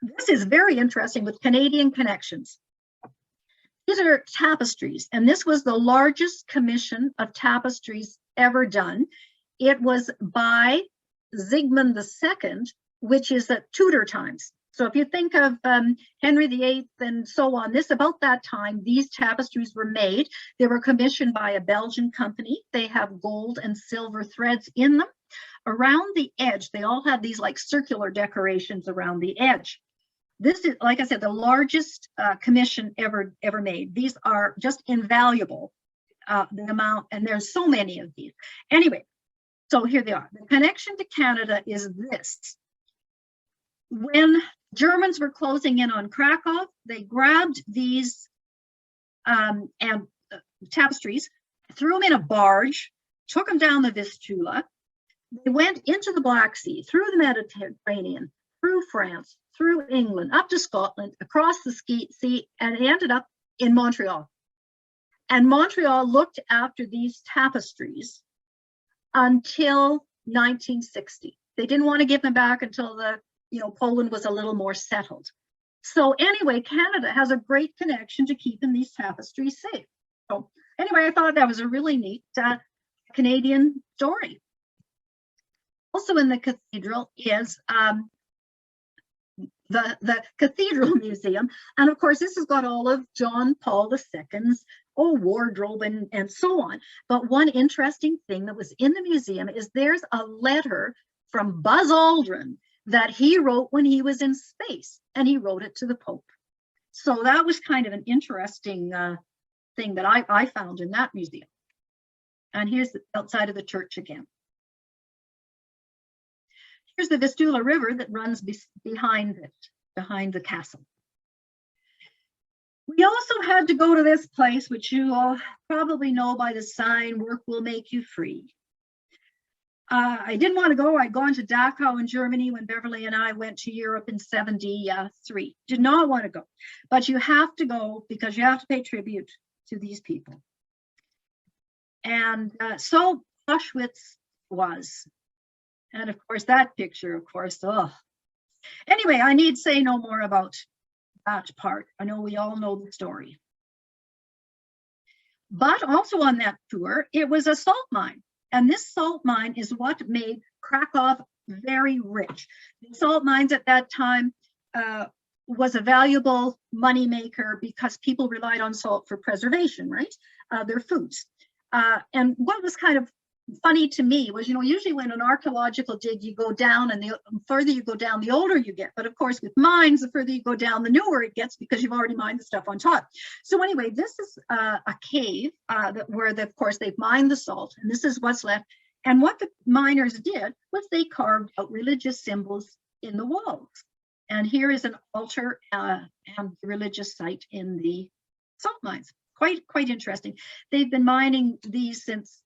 B: This is very interesting with Canadian connections. These are tapestries, and this was the largest commission of tapestries ever done. It was by Zygmunt II, which is at Tudor times. So if you think of Henry VIII and so on, about that time, these tapestries were made. They were commissioned by a Belgian company. They have gold and silver threads in them. Around the edge, they all have these like circular decorations around the edge. This is, like I said, the largest commission ever made. These are just invaluable, the amount, and there's so many of these. Anyway, so here they are. The connection to Canada is this. When Germans were closing in on Krakow, they grabbed these tapestries, threw them in a barge, took them down the Vistula. They went into the Black Sea, through the Mediterranean, through France, through England, up to Scotland, across the sea, and it ended up in Montreal. And Montreal looked after these tapestries until 1960. They didn't want to give them back until Poland was a little more settled. So anyway, Canada has a great connection to keeping these tapestries safe. So anyway, I thought that was a really neat Canadian story. Also in the cathedral is the Cathedral Museum. And of course, this has got all of John Paul II's wardrobe and so on. But one interesting thing that was in the museum is there's a letter from Buzz Aldrin that he wrote when he was in space, and he wrote it to the Pope. So that was kind of an interesting thing that I found in that museum. And here's the outside of the church again. Here's the Vistula River that runs behind the castle. We also had to go to this place, which you all probably know by the sign, "Work will make you free." I didn't want to go. I'd gone to Dachau in Germany when Beverly and I went to Europe in '73. Did not want to go, but you have to go because you have to pay tribute to these people. And so Auschwitz was. And of course, that picture, of course, oh. Anyway, I need say no more about that part. I know we all know the story. But also on that tour, it was a salt mine. And this salt mine is what made Krakow very rich. The salt mines at that time was a valuable moneymaker because people relied on salt for preservation, right? Their foods. And what was kind of funny to me was, usually when an archaeological dig, you go down, and the further you go down, the older you get. But of course, with mines, the further you go down, the newer it gets because you've already mined the stuff on top. So anyway, this is a cave where, of course, they've mined the salt, and this is what's left. And what the miners did was they carved out religious symbols in the walls. And here is an altar and the religious site in the salt mines. Quite interesting. They've been mining these since,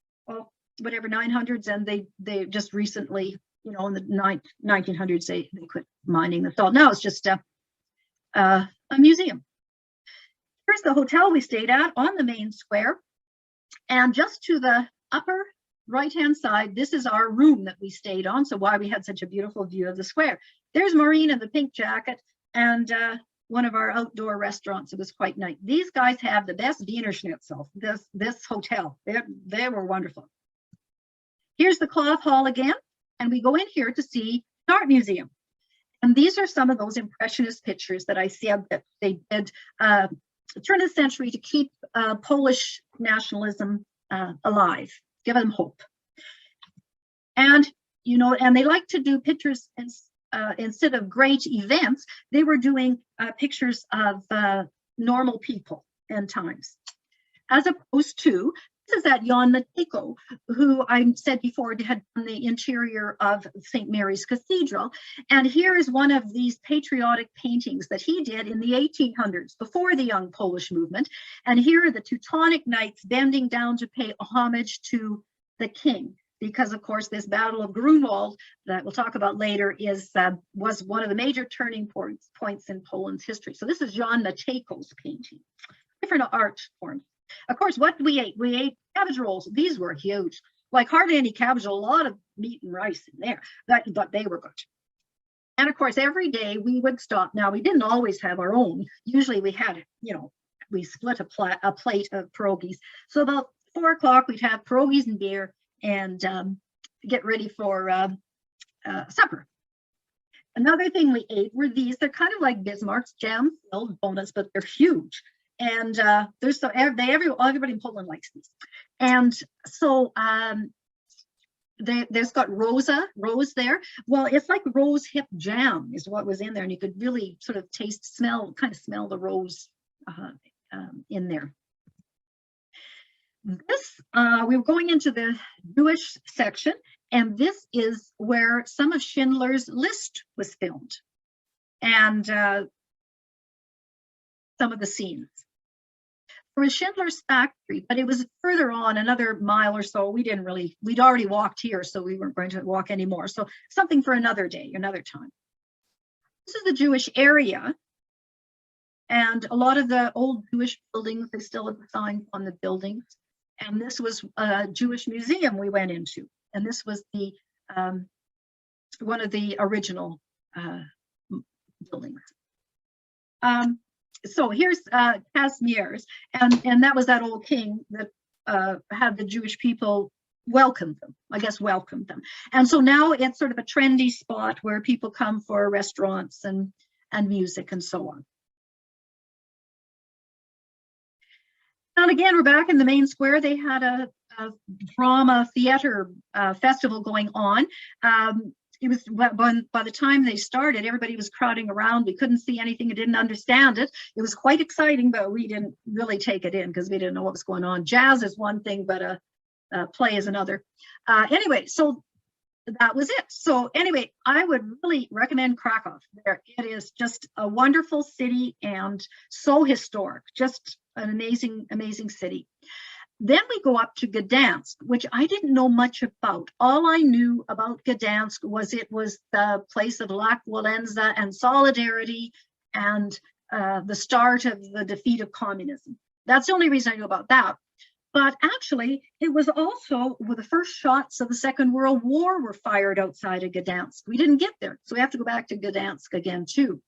B: whatever, 900s, and they just recently, in the 1900s, they quit mining the salt. Now it's just a museum. Here's the hotel we stayed at on the main square, and just to the upper right-hand side, this is our room that we stayed on. So why we had such a beautiful view of the square. There's Maureen in the pink jacket, and one of our outdoor restaurants. It was quite nice. These guys have the best Wiener Schnitzel. This hotel, they were wonderful. Here's the cloth hall again, and we go in here to see the art museum. And these are some of those impressionist pictures that I said that they did turn of the century to keep Polish nationalism alive, give them hope. And and they like to do pictures instead of great events. They were doing pictures of normal people and times, as opposed to. This is that Jan Matejko, who I said before had done the interior of St. Mary's Cathedral. And here is one of these patriotic paintings that he did in the 1800s, before the Young Polish Movement. And here are the Teutonic Knights bending down to pay homage to the king. Because, of course, this Battle of Grunwald that we'll talk about later was one of the major turning points in Poland's history. So this is Jan Matejko's painting. Different art forms. Of course, what we ate cabbage rolls. These were huge, like hardly any cabbage, a lot of meat and rice in there, but they were good. And of course, every day we would stop. Now, we didn't always have our own. Usually we had, we split a plate of pierogies. So about 4 o'clock, we'd have pierogies and beer and get ready for supper. Another thing we ate were these. They're kind of like Bismarck's jam-filled donuts, but they're huge. And everybody in Poland likes these. And so there's got rose there. Well, it's like rose hip jam is what was in there, and you could really sort of kind of smell the rose in there. This, we were going into the Jewish section, and this is where some of Schindler's List was filmed, and some of the scenes. There was Schindler's factory, but it was further on, another mile or so. We'd already walked here, so we weren't going to walk anymore. So something for another day, another time. This is the Jewish area, and a lot of the old Jewish buildings, they still have the signs on the buildings. And this was a Jewish museum we went into, and this was the one of the original buildings. So here's Kazimierz, and that was that old king that had the Jewish people welcome them, welcomed them. And so now it's sort of a trendy spot where people come for restaurants and music and so on. And again, we're back in the main square. They had a drama theater festival going on. It was by the time they started, everybody was crowding around. We couldn't see anything and didn't understand it. It was quite exciting, but we didn't really take it in because we didn't know what was going on. Jazz is one thing, but a play is another. Anyway, so that was it. So anyway, I would really recommend Krakow. It is just a wonderful city and so historic. Just an amazing, amazing city. Then we go up to Gdansk, which I didn't know much about. All I knew about Gdansk was it was the place of Lech Walesa and solidarity and the start of the defeat of communism. That's the only reason I knew about that. But actually, it was also where the first shots of the Second World War were fired outside of Gdansk. We didn't get there, so we have to go back to Gdansk again too.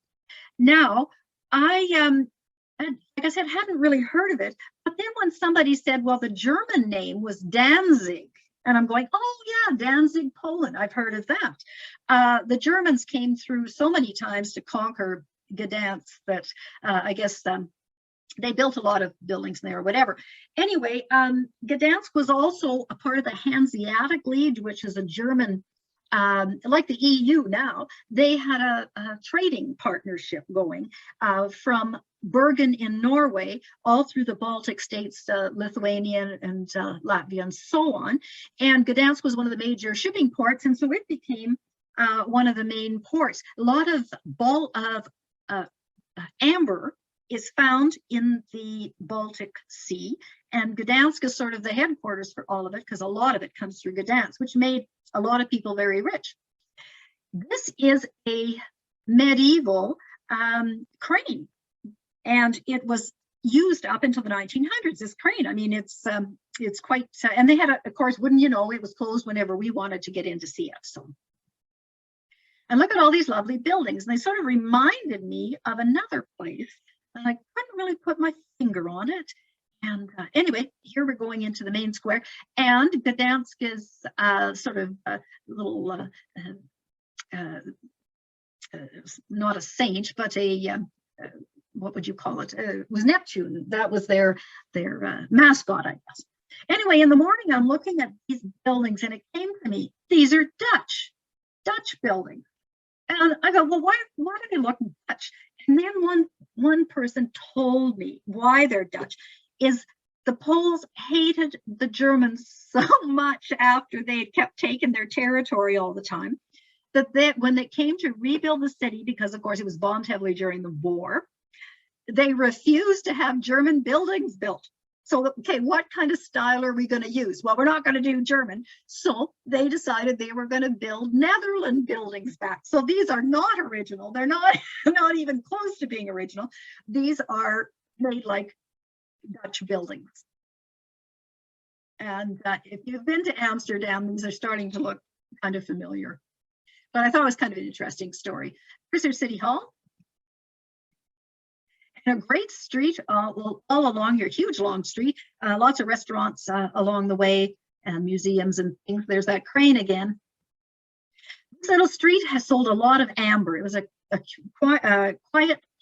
B: Now, like I said, hadn't really heard of it, but then when somebody said, well, the German name was Danzig, and I'm going, oh yeah, Danzig, Poland, I've heard of that. The Germans came through so many times to conquer Gdansk that I guess they built a lot of buildings there or whatever. Anyway, Gdansk was also a part of the Hanseatic League, which is a German, like the EU now. They had a trading partnership going from Bergen in Norway, all through the Baltic states, Lithuania and Latvia and so on. And Gdansk was one of the major shipping ports, and so it became one of the main ports. A lot of amber is found in the Baltic Sea, and Gdansk is sort of the headquarters for all of it because a lot of it comes through Gdansk, which made a lot of people very rich. This is a medieval crane, and it was used up until the 1900s, this crane. I mean, it's quite, and they had, of course, wouldn't you know, it was closed whenever we wanted to get in to see it. So, and look at all these lovely buildings, and they sort of reminded me of another place, and I couldn't really put my finger on it. And anyway, here we're going into the main square, and Gdansk is sort of a little, not a saint, but a, what would you call it? It was Neptune. That was their mascot, I guess. Anyway, in the morning, I'm looking at these buildings, and it came to me, these are Dutch buildings. And I go, well, why do they look Dutch? And then one person told me why they're Dutch is the Poles hated the Germans so much after they had kept taking their territory all the time, that when they came to rebuild the city, because of course it was bombed heavily during the war, they refused to have German buildings built. So, okay, what kind of style are we going to use? Well, we're not going to do German. So they decided they were going to build Netherlands buildings back. So these are not original. They're not even close to being original. These are made like Dutch buildings. And if you've been to Amsterdam, these are starting to look kind of familiar. But I thought it was kind of an interesting story. Here's our City Hall. And a great street all along here, huge long street, lots of restaurants along the way, and museums and things. There's that crane again. This little street has sold a lot of amber. It was a quiet,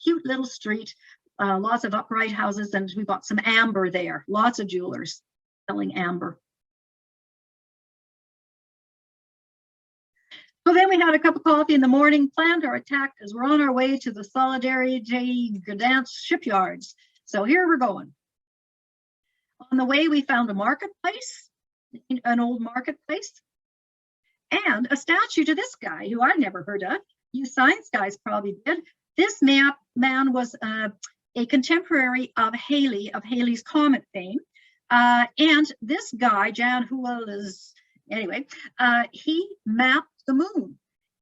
B: cute little street, lots of upright houses, and we bought some amber there. Lots of jewelers selling amber. So then we had a cup of coffee in the morning, planned our attack as we're on our way to the Solidarity Gdansk shipyards. So here we're going. On the way, we found a marketplace, an old marketplace, and a statue to this guy who I'd never heard of. You science guys probably did. This man was a contemporary of Halley, of Halley's Comet fame. And this guy, Jan Hoel, anyway, he mapped the moon.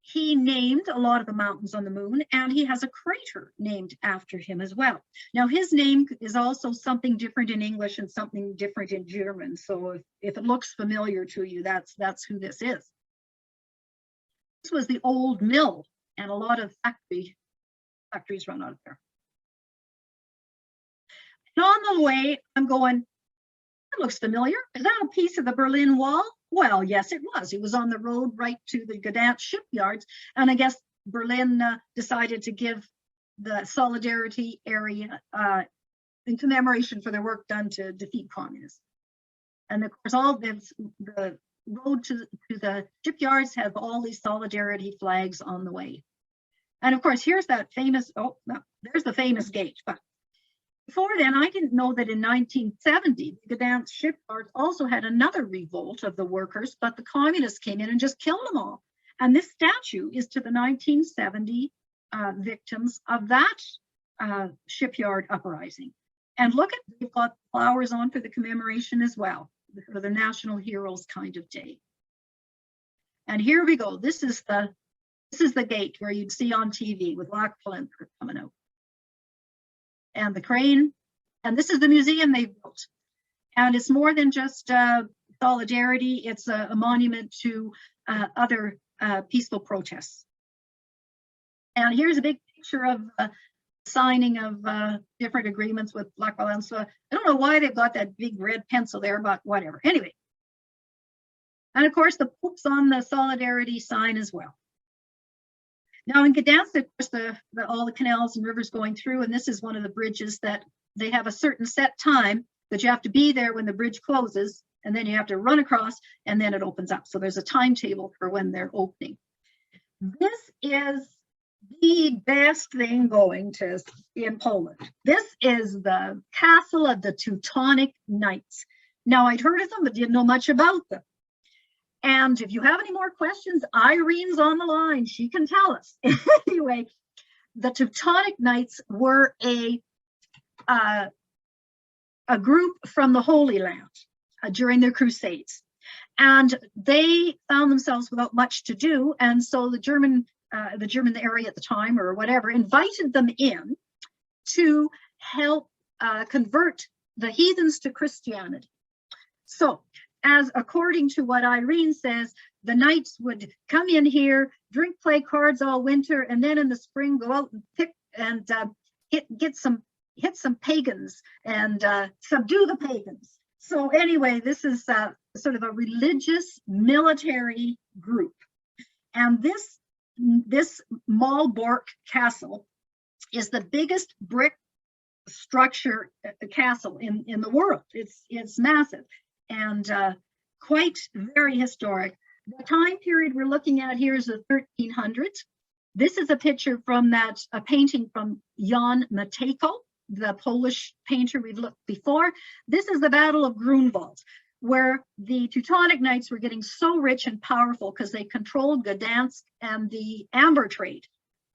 B: He named a lot of the mountains on the moon, and he has a crater named after him as well. Now, his name is also something different in English and something different in German. So if it looks familiar to you, that's who this is. This was the old mill, and a lot of factories run out of there. And on the way, I'm going, that looks familiar. Is that a piece of the Berlin Wall? Well, yes, it was. It was on the road right to the Gdansk shipyards. And I guess Berlin decided to give the Solidarity area in commemoration for their work done to defeat communism. And of course, all the road to the shipyards have all these Solidarity flags on the way. And of course, here's that famous, oh, no, there's the famous gate. But before then, I didn't know that in 1970, the Gdansk shipyards also had another revolt of the workers, but the communists came in and just killed them all. And this statue is to the 1970 victims of that shipyard uprising. And look at, they've got flowers on for the commemoration as well, for the National Heroes kind of day. And here we go. This is the gate where you'd see on TV with Loch Palenther coming out. And the crane, and this is the museum they built. And it's more than just solidarity, it's a monument to other peaceful protests. And here's a big picture of signing of different agreements with Lech Walesa. I don't know why they've got that big red pencil there, but whatever. Anyway. And of course, the Pope's on the solidarity sign as well. Now in Gdansk, of course, all the canals and rivers going through, and this is one of the bridges that they have a certain set time that you have to be there when the bridge closes, and then you have to run across, and then it opens up. So there's a timetable for when they're opening. This is the best thing going to in Poland. This is the castle of the Teutonic Knights. Now I'd heard of them, but didn't know much about them. And if you have any more questions, Irene's on the line. She can tell us. Anyway, the Teutonic Knights were a group from the Holy Land during their Crusades. And they found themselves without much to do. And so the German area at the time or whatever invited them in to help convert the heathens to Christianity. So, as according to what Irene says, the knights would come in here, drink, play cards all winter, and then in the spring go out and pick and hit some pagans and subdue the pagans. So anyway, this is sort of a religious military group, and this Malbork castle is the biggest brick structure castle in the world. It's massive. And quite very historic. The time period we're looking at here is the 1300s. This is a picture from a painting from Jan Matejko, the Polish painter we've looked before. This is the Battle of Grunwald, where the Teutonic Knights were getting so rich and powerful because they controlled Gdansk and the amber trade.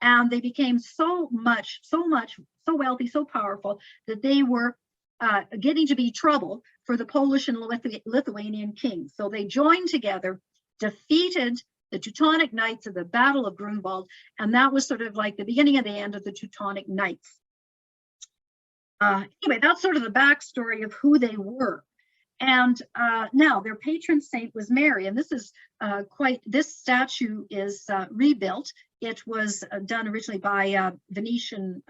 B: And they became so wealthy, so powerful that they were getting to be trouble for the Polish and Lithuanian kings. So they joined together, defeated the Teutonic Knights at the Battle of Grunwald, and that was sort of like the beginning of the end of the Teutonic Knights. Anyway, that's sort of the backstory of who they were. And now their patron saint was Mary, and this is this statue is rebuilt. It was done originally by Venetian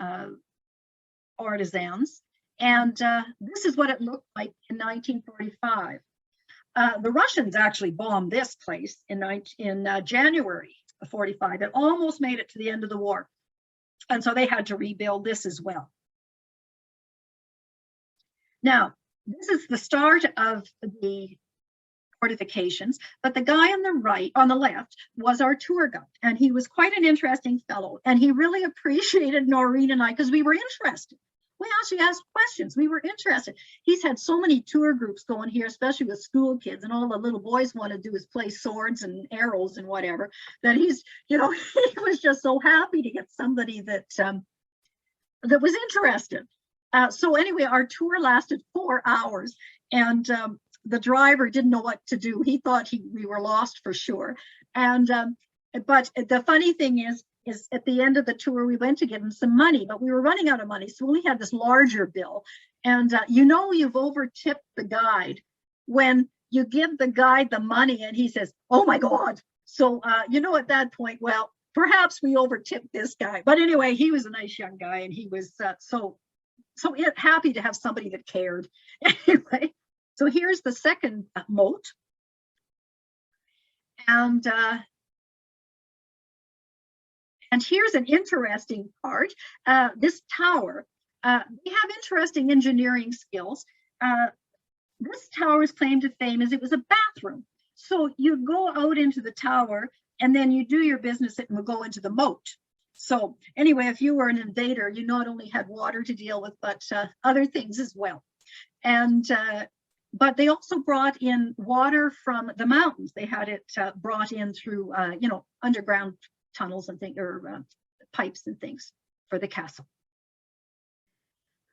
B: artisans. And this is what it looked like in 1945. The Russians actually bombed this place in January of 45. It almost made it to the end of the war. And so they had to rebuild this as well. Now, this is the start of the fortifications. But the guy on the right, on the left, was our tour guide, and he was quite an interesting fellow. And he really appreciated Noreen and I because we were interested. We actually asked questions. We were interested. He's had so many tour groups going here, especially with school kids, and all the little boys want to do is play swords and arrows and whatever, that he's, he was just so happy to get somebody that that was interested. So anyway, our tour lasted 4 hours, and the driver didn't know what to do. He thought we were lost for sure. And but the funny thing is at the end of the tour, we went to give him some money, but we were running out of money. So we had this larger bill. And you've over-tipped the guide when you give the guide the money and he says, oh my God. So, at that point, well, perhaps we over-tipped this guy. But anyway, he was a nice young guy, and he was so happy to have somebody that cared. Anyway, so here's the second moat. And here's an interesting part. This tower, they have interesting engineering skills. This tower's claim to fame is it was a bathroom. So you go out into the tower, and then you do your business and go into the moat. So anyway, if you were an invader, you not only had water to deal with, but other things as well. And but they also brought in water from the mountains. They had it brought in through, underground tunnels and things, or pipes and things for the castle.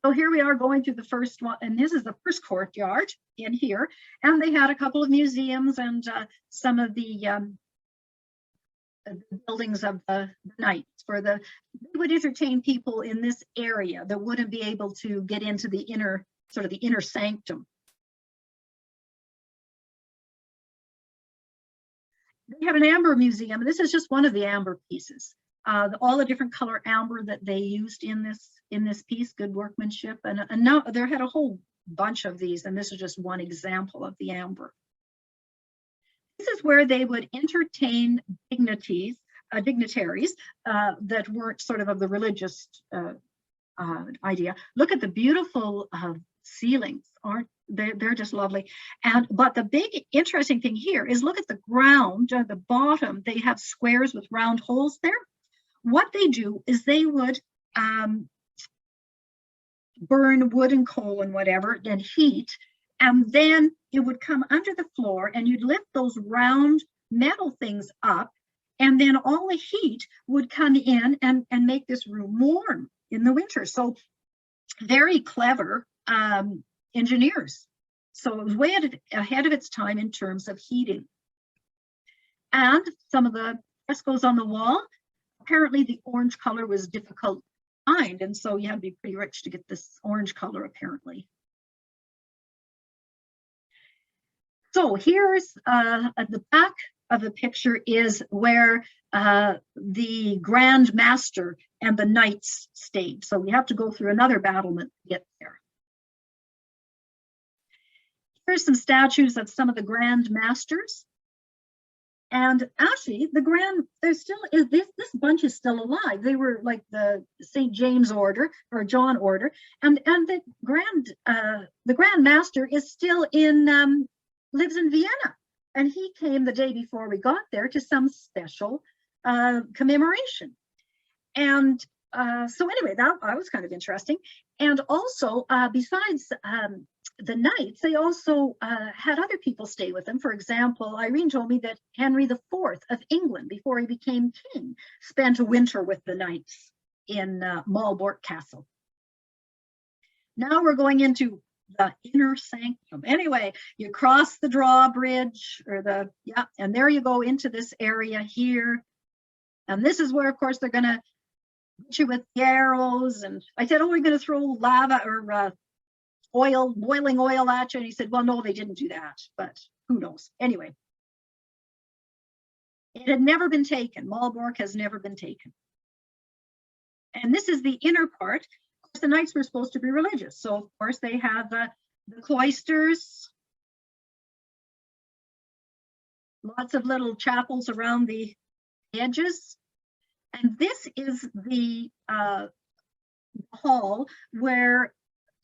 B: So here we are going through the first one, and this is the first courtyard in here. And they had a couple of museums and some of the buildings of the knights they would entertain people in this area that wouldn't be able to get into the inner sanctum. They have an amber museum. This is just one of the amber pieces. All the different color amber that they used in this piece, good workmanship. And now there had a whole bunch of these, and this is just one example of the amber. This is where they would entertain dignitaries that weren't sort of the religious idea. Look at the beautiful ceilings, aren't they? They're just lovely. But the big interesting thing here is look at the ground, at the bottom, they have squares with round holes there. What they do is they would burn wood and coal and whatever, and heat, and then it would come under the floor, and you'd lift those round metal things up, and then all the heat would come in and make this room warm in the winter. So very clever engineers. So it was way ahead of its time in terms of heating. And some of the frescoes on the wall, apparently the orange color was difficult to find, and so you had to be pretty rich to get this orange color, apparently. So here's at the back of the picture is where the Grand Master and the knights stayed. So we have to go through another battlement to get there. Here's some statues of some of the Grand Masters. And actually, there's still this bunch is still alive. They were like the St. James Order or John Order, and the Grand Master is still lives in Vienna, and he came the day before we got there to some special commemoration. And so anyway, that was kind of interesting. And also, besides the knights, they also had other people stay with them. For example, Irene told me that Henry IV of England, before he became king, spent a winter with the knights in Malbork Castle. Now we're going into the inner sanctum. Anyway, you cross the drawbridge, and there you go into this area here. And this is where, of course, they're going to hit you with the arrows. And I said, oh, we're going to throw lava or boiling oil at you. And he said, well, no, they didn't do that, but who knows? Anyway, it had never been taken. Malbork has never been taken. And this is the inner part. Of course, the knights were supposed to be religious. So, of course, they have the cloisters, lots of little chapels around the edges. And this is the hall where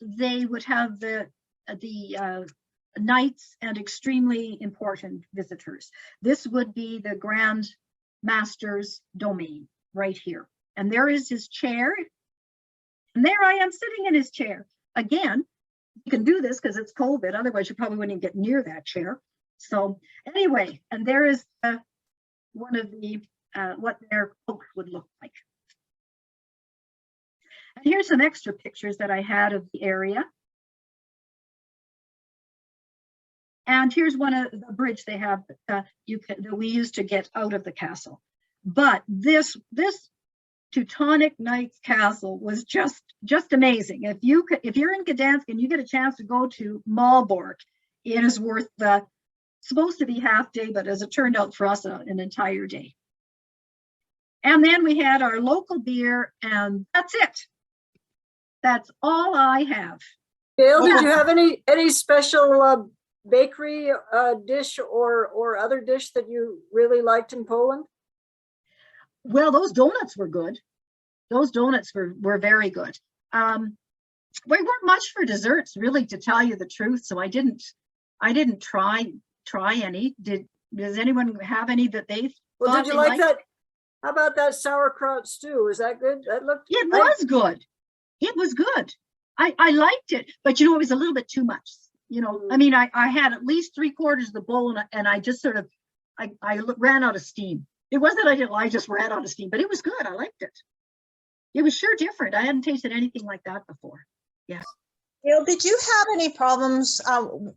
B: they would have the knights and extremely important visitors. This would be the Grand Master's domain right here. And there is his chair. And there I am sitting in his chair. Again, you can do this because it's COVID. Otherwise, you probably wouldn't even get near that chair. So anyway, and there is one of the, what their coat would look like. And here's some extra pictures that I had of the area. And here's one of the bridge they have that we used to get out of the castle. But this Teutonic Knights Castle was just amazing. If you're in Gdansk and you get a chance to go to Malbork, it is worth the, supposed to be half day, but as it turned out for us, an entire day. And then we had our local beer, and that's it. That's all I have.
C: Gayle, did you have any special bakery dish or other dish that you really liked in Poland?
B: Well, those donuts were good. Those donuts were very good. We weren't much for desserts, really, to tell you the truth. So I didn't try any. Does anyone have any that they?
C: Well, did you like that? How about that sauerkraut stew? Is that good? That looked.
B: It was good. It was good. I liked it, but you know, it was a little bit too much. You know, I mean, I had at least 3/4 of the bowl, and I just sort of, I ran out of steam. It wasn't that I just ran out of steam, but it was good. I liked it. It was sure different. I hadn't tasted anything like that before. Yes.
D: Gayle, did you have any problems?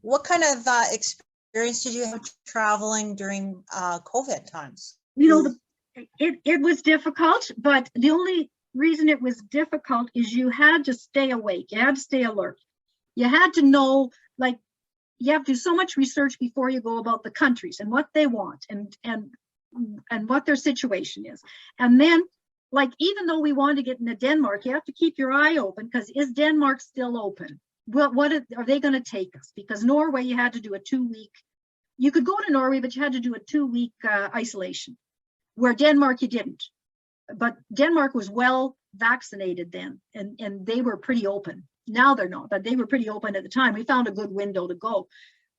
D: What kind of experience did you have traveling during COVID times?
B: You know, it was difficult, but the only reason it was difficult is you had to stay awake. You had to stay alert. You had to know, like, you have to do so much research before you go about the countries and what they want and what their situation is. And then, like, even though we wanted to get into Denmark, you have to keep your eye open, because is Denmark still open? Well, what are they going to take us? Because Norway, you had to do a 2-week, you could go to Norway, but you had to do a 2-week isolation, where Denmark, you didn't. But Denmark was well vaccinated then, and they were pretty open. Now they're not, but they were pretty open at the time. We found a good window to go.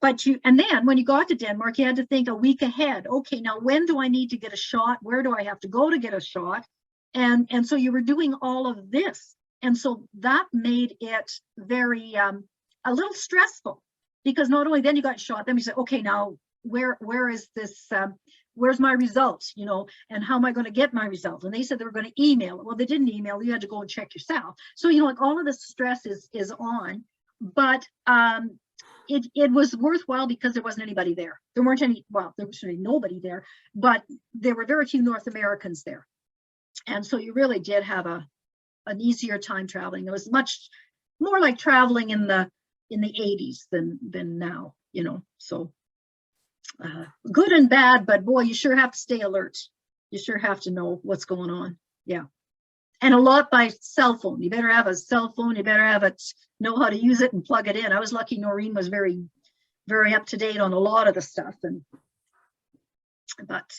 B: But and then when you got to Denmark, you had to think a week ahead. Okay, now when do I need to get a shot? Where do I have to go to get a shot? And so you were doing all of this. And so that made it very, a little stressful, because not only then you got shot, then you said, okay, now where is this, where's my results, you know, and how am I going to get my results? And they said they were going to email it. Well, they didn't email, you had to go and check yourself. So, you know, like, all of the stress is on, but it was worthwhile because there wasn't anybody there. There weren't any, well, there was really nobody there, but there were very few North Americans there. And so you really did have an easier time traveling. It was much more like traveling in the 80s than now, you know. So good and bad, but boy, you sure have to stay alert. You sure have to know what's going on. Yeah. And a lot by cell phone. You better have a cell phone. You better have it, know how to use it and plug it in. I was lucky Noreen was very, very up to date on a lot of the stuff. But